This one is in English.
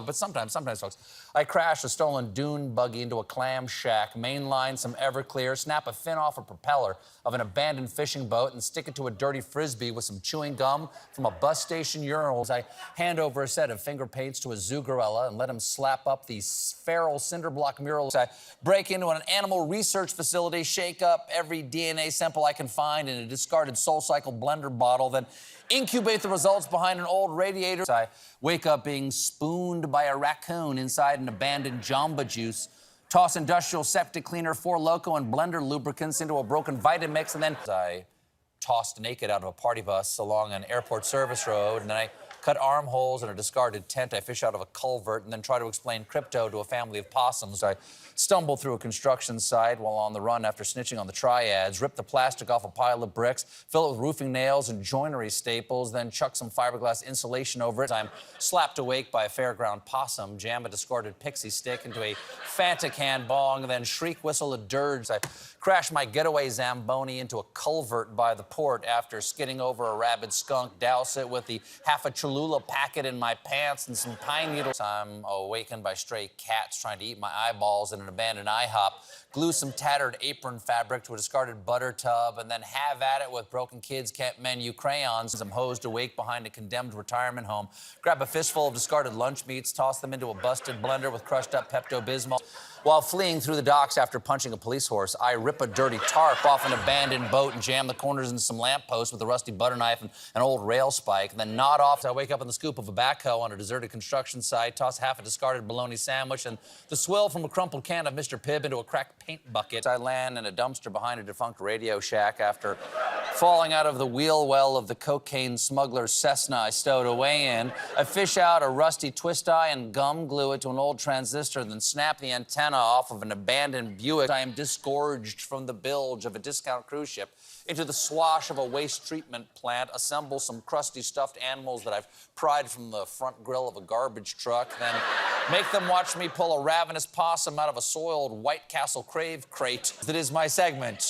But sometimes, folks, I crash a stolen dune buggy into a clam shack, mainline some Everclear, snap a fin off a propeller of an abandoned fishing boat, and stick it to a dirty Frisbee with some chewing gum from a bus station urinal. I hand over a set of finger paints to a zoo gorilla and let him slap up these feral cinder block murals. I break into an animal research facility, shake up every DNA sample I can find in a discarded SoulCycle blender bottle, then incubate the results behind an old radiator. I wake up being spooned by a raccoon inside an abandoned Jamba Juice, toss industrial septic cleaner, Four Loko, and blender lubricants into a broken Vitamix, and then I tossed naked out of a party bus along an airport service road, and then I cut armholes in a discarded tent. I fish out of a culvert and then try to explain crypto to a family of possums. I stumble through a construction site while on the run after snitching on the triads, rip the plastic off a pile of bricks, fill it with roofing nails and joinery staples, then chuck some fiberglass insulation over it. I'm slapped awake by a fairground possum, jam a discarded pixie stick into a Fanta can bong, and then shriek whistle a dirge. I crash my getaway Zamboni into a culvert by the port after skidding over a rabid skunk, douse it with the half a Cholula packet in my pants and some pine needles. I'm awakened by stray cats trying to eat my eyeballs in an abandoned IHOP, glue some tattered apron fabric to a discarded butter tub, and then have at it with broken kids' menu crayons. I'm hosed awake behind a condemned retirement home, grab a fistful of discarded lunch meats, toss them into a busted blender with crushed up Pepto-Bismol. While fleeing through the docks after punching a police horse, I rip a dirty tarp off an abandoned boat and jam the corners into some lampposts with a rusty butter knife and an old rail spike, and then nod off. I wake up in the scoop of a backhoe on a deserted construction site, toss half a discarded bologna sandwich and the swill from a crumpled can of Mr. Pibb into a cracked paint bucket. I land in a dumpster behind a defunct Radio Shack after falling out of the wheel well of the cocaine smuggler's Cessna I stowed away in. I fish out a rusty twist eye and gum glue it to an old transistor, then snap the antenna off of an abandoned Buick. I am disgorged from the bilge of a discount cruise ship into the swash of a waste treatment plant, assemble some crusty stuffed animals that I've pried from the front grill of a garbage truck, then make them watch me pull a ravenous possum out of a soiled White Castle Crave crate. That is my segment.